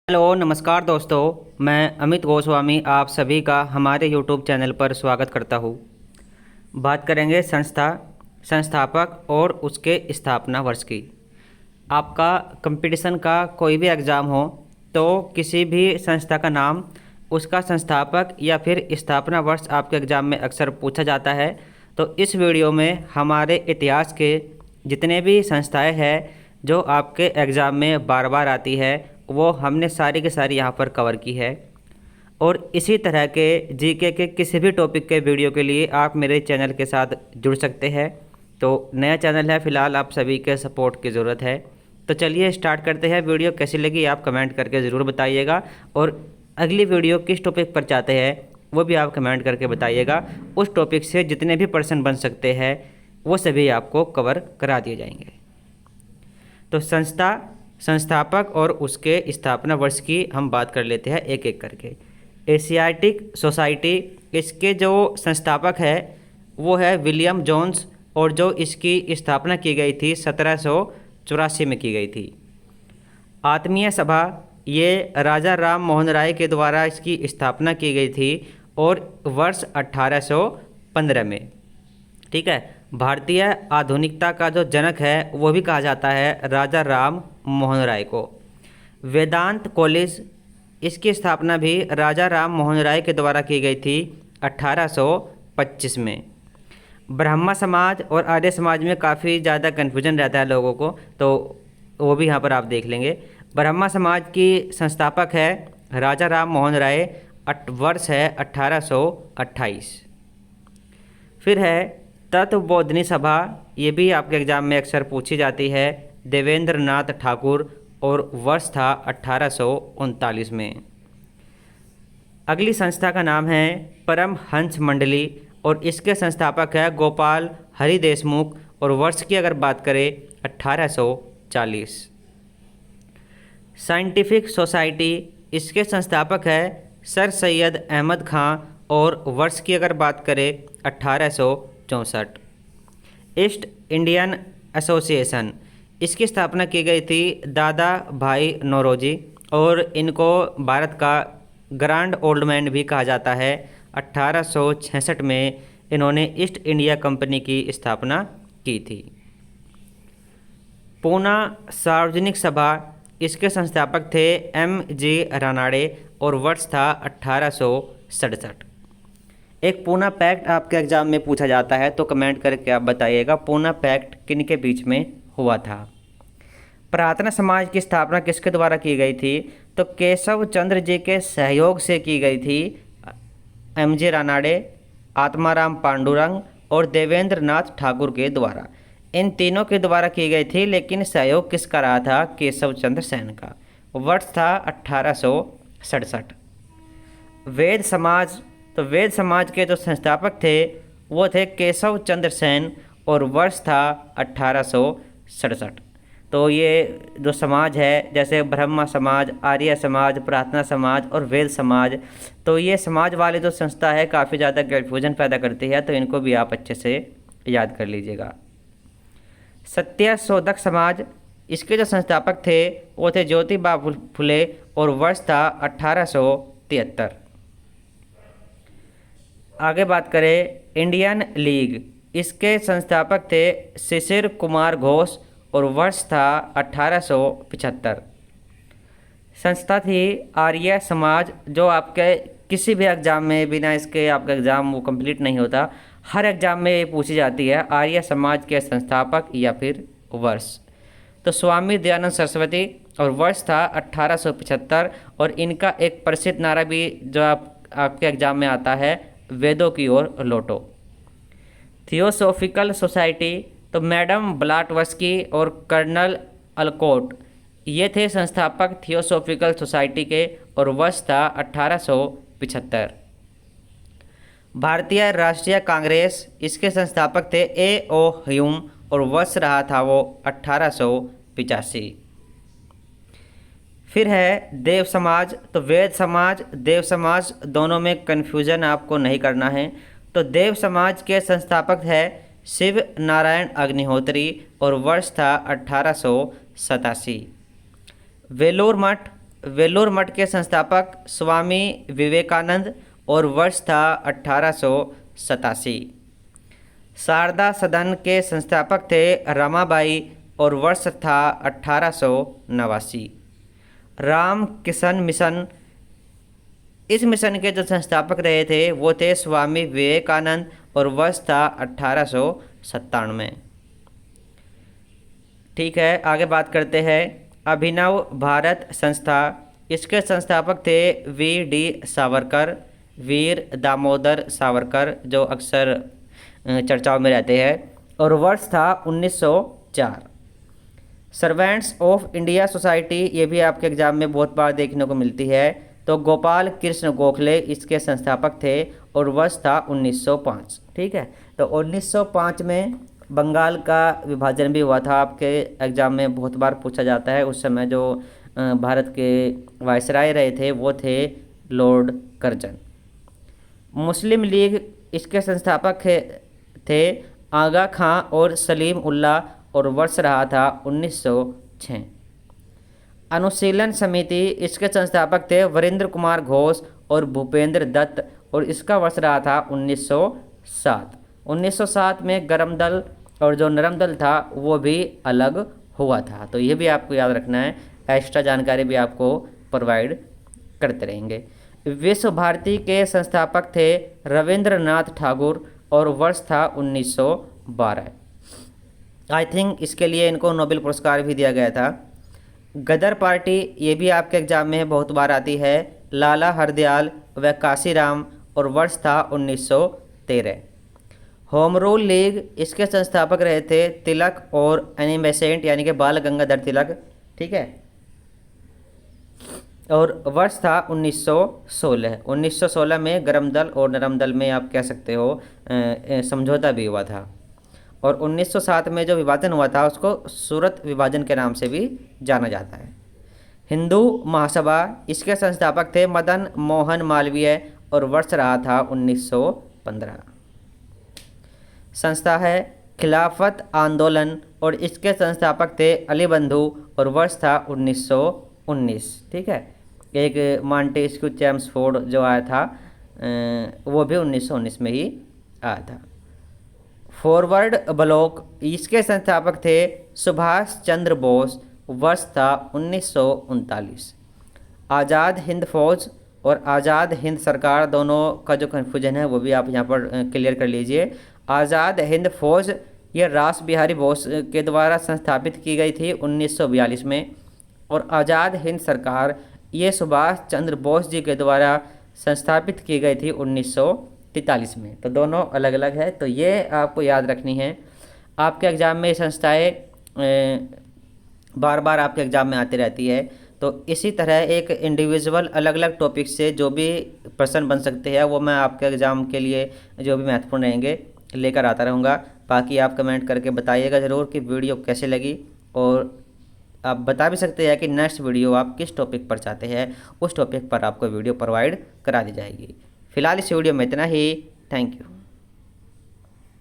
Hello नमस्कार दोस्तों, मैं अमित गोस्वामी आप सभी का हमारे यूट्यूब चैनल पर स्वागत करता हूँ। बात करेंगे संस्थापक और उसके स्थापना वर्ष की। आपका कंपटीशन का कोई भी एग्ज़ाम हो तो किसी भी संस्था का नाम, उसका संस्थापक या फिर स्थापना वर्ष आपके एग्ज़ाम में अक्सर पूछा जाता है। तो इस वीडियो में हमारे इतिहास के जितने भी संस्थाएं हैं जो आपके एग्ज़ाम में बार बार आती है वो हमने सारी की सारी यहाँ पर कवर की है। और इसी तरह के जीके के किसी भी टॉपिक के वीडियो के लिए आप मेरे चैनल के साथ जुड़ सकते हैं। तो नया चैनल है, फ़िलहाल आप सभी के सपोर्ट की ज़रूरत है। तो चलिए स्टार्ट करते हैं। वीडियो कैसी लगी आप कमेंट करके ज़रूर बताइएगा, और अगली वीडियो किस टॉपिक पर चाहते हैं वो भी आप कमेंट करके बताइएगा। उस टॉपिक से जितने भी पर्सन बन सकते हैं वो सभी आपको कवर करा दिए जाएंगे। तो संस्थापक और उसके स्थापना वर्ष की हम बात कर लेते हैं एक एक करके। एशियाटिक सोसाइटी, इसके जो संस्थापक है वो है विलियम जोन्स, और जो इसकी स्थापना की गई थी 1784 में की गई थी। आत्मीय सभा, ये राजा राम मोहन राय के द्वारा इसकी स्थापना की गई थी और वर्ष 1815 में। ठीक है। भारतीय आधुनिकता का जो जनक है वो भी कहा जाता है राजा राम मोहन राय को। वेदांत कॉलेज, इसकी स्थापना भी राजा राम मोहन राय के द्वारा की गई थी 1825 में। ब्रह्मा समाज और आर्य समाज में काफ़ी ज़्यादा कन्फ्यूजन रहता है लोगों को, तो वो भी यहाँ पर आप देख लेंगे। ब्रह्मा समाज की संस्थापक है राजा राम मोहन राय, वर्ष है 1828। फिर है तत्वबोधिनी सभा, ये भी आपके एग्ज़ाम में अक्सर पूछी जाती है, देवेंद्र नाथ ठाकुर, और वर्ष था 1839 में। अगली संस्था का नाम है परमहंस मंडली, और इसके संस्थापक है गोपाल हरि देशमुख, और वर्ष की अगर बात करें 1840। साइंटिफिक सोसाइटी, इसके संस्थापक है सर सैयद अहमद खां, और वर्ष की अगर बात करें 1864। ईस्ट इंडियन एसोसिएशन, इसकी स्थापना की गई थी दादा भाई नौरोजी, और इनको भारत का ग्रैंड ओल्ड मैन भी कहा जाता है। 1866 में इन्होंने ईस्ट इंडिया कंपनी की स्थापना की थी। पूना सार्वजनिक सभा, इसके संस्थापक थे M.G. रानाडे, और वर्ष था 1867। एक पूना पैक्ट आपके एग्ज़ाम में पूछा जाता है, तो कमेंट करके आप बताइएगा पूना पैक्ट किन के बीच में हुआ था। प्रार्थना समाज की स्थापना किसके द्वारा की गई थी, तो केशव चंद्र जी के सहयोग से की गई थी। M.G. रानाडे, आत्माराम पांडुरंग और देवेंद्र नाथ ठाकुर के द्वारा, इन तीनों के द्वारा की गई थी, लेकिन सहयोग किसका रहा था, केशव चंद्र सेन का। वर्ष था 1867। वेद समाज, तो वेद समाज के जो संस्थापक थे वो थे केशव चंद्र सेन, और वर्ष था 1867। तो ये जो समाज है, जैसे ब्रह्मा समाज, आर्य समाज, प्रार्थना समाज और वेद समाज, तो ये समाज वाले जो संस्था है काफ़ी ज़्यादा कन्फ्यूजन पैदा करती है, तो इनको भी आप अच्छे से याद कर लीजिएगा। सत्य शोधक समाज, इसके जो संस्थापक थे वो थे ज्योतिबा फुले, और वर्ष था 1873। आगे बात करें इंडियन लीग, इसके संस्थापक थे शिशिर कुमार घोष, और वर्ष था 1875। संस्था थी आर्य समाज, जो आपके किसी भी एग्ज़ाम में बिना इसके आपका एग्ज़ाम वो कंप्लीट नहीं होता, हर एग्ज़ाम में ये पूछी जाती है आर्य समाज के संस्थापक या फिर वर्ष। तो स्वामी दयानंद सरस्वती, और वर्ष था 1875, और इनका एक प्रसिद्ध नारा भी जो आपके एग्ज़ाम में आता है, वेदों की ओर लौटो। थियोसॉफिकल सोसाइटी, तो मैडम ब्लाटवर्स्की और कर्नल अलकोट, ये थे संस्थापक थियोसॉफिकल सोसाइटी के, और वर्ष था 1875। भारतीय राष्ट्रीय कांग्रेस, इसके संस्थापक थे A.O. ह्यूम, और वर्ष रहा था वो 1885। फिर है देव समाज, तो वेद समाज देव समाज दोनों में कन्फ्यूजन आपको नहीं करना है। तो देव समाज के संस्थापक है शिव नारायण अग्निहोत्री, और वर्ष था 1887। वेलूर मठ, वेल्लोर मठ के संस्थापक स्वामी विवेकानंद और वर्ष था 1887। शारदा सदन के संस्थापक थे रमाबाई और वर्ष था 1889। राम किशन मिशन, इस मिशन के जो संस्थापक रहे थे वो थे स्वामी विवेकानंद और वर्ष था 1897। ठीक है, आगे बात करते हैं अभिनव भारत संस्था। इसके संस्थापक थे वी.डी. सावरकर, वीर दामोदर सावरकर, जो अक्सर चर्चाओं में रहते हैं, और वर्ष था 1904। सर्वेंट्स ऑफ इंडिया सोसाइटी, ये भी आपके एग्जाम में बहुत बार देखने को मिलती है, तो गोपाल कृष्ण गोखले इसके संस्थापक थे और वर्ष था 1905। ठीक है, तो 1905 में बंगाल का विभाजन भी हुआ था। आपके एग्ज़ाम में बहुत बार पूछा जाता है। उस समय जो भारत के वायसराय रहे थे वो थे लॉर्ड कर्जन। मुस्लिम लीग, इसके संस्थापक थे आगा खां और सलीम उल्लाह और वर्ष रहा था 1906। अनुशीलन समिति, इसके संस्थापक थे वरिंद्र कुमार घोष और भूपेंद्र दत्त और इसका वर्ष रहा था 1907। 1907 में गरम दल और जो नरम दल था वो भी अलग हुआ था। तो ये भी आपको याद रखना है, एक्स्ट्रा जानकारी भी आपको प्रोवाइड करते रहेंगे। विश्व भारती के संस्थापक थे रविंद्रनाथ ठाकुर और वर्ष था 1912। आई थिंक इसके लिए इनको नोबेल पुरस्कार भी दिया गया था। गदर पार्टी, ये भी आपके एग्जाम में बहुत बार आती है, लाला हरदयाल व काशीराम और वर्ष था 1913। होम रूल लीग, इसके संस्थापक रहे थे तिलक और एनी बेसेंट यानी कि बाल गंगाधर तिलक। ठीक है, और वर्ष था 1916। 1916 में गरम दल और नरम दल में आप कह सकते हो समझौता भी हुआ था। और 1907 में जो विभाजन हुआ था उसको सूरत विभाजन के नाम से भी जाना जाता है। हिंदू महासभा, इसके संस्थापक थे मदन मोहन मालवीय और वर्ष रहा था 1915। संस्था है खिलाफत आंदोलन और इसके संस्थापक थे अली बंधु और वर्ष था 1919। ठीक है, एक मॉन्टेस्क्यू चैम्सफोर्ड जो आया था वो भी 1919 में ही आया था। फॉरवर्ड ब्लॉक, इसके संस्थापक थे सुभाष चंद्र बोस, वर्ष था 1939। आज़ाद हिंद फौज और आज़ाद हिंद सरकार, दोनों का जो कन्फ्यूजन है वो भी आप यहाँ पर क्लियर कर लीजिए। आज़ाद हिंद फौज ये रास बिहारी बोस के द्वारा संस्थापित की गई थी 1942 में, और आज़ाद हिंद सरकार ये सुभाष चंद्र बोस जी के द्वारा संस्थापित की गई थी 1943 में। तो दोनों अलग अलग है, तो ये आपको याद रखनी है। आपके एग्ज़ाम में संस्थाएं बार बार आपके एग्ज़ाम में आती रहती है, तो इसी तरह एक इंडिविजुअल अलग अलग टॉपिक से जो भी प्रश्न बन सकते हैं वो मैं आपके एग्ज़ाम के लिए जो भी महत्वपूर्ण रहेंगे लेकर आता रहूँगा। बाकी आप कमेंट करके बताइएगा ज़रूर कि वीडियो कैसे लगी, और आप बता भी सकते हैं कि नेक्स्ट वीडियो आप किस टॉपिक पर चाहते हैं, उस टॉपिक पर आपको वीडियो प्रोवाइड करा दी जाएगी। फिलहाल इस वीडियो में इतना ही। Thank you.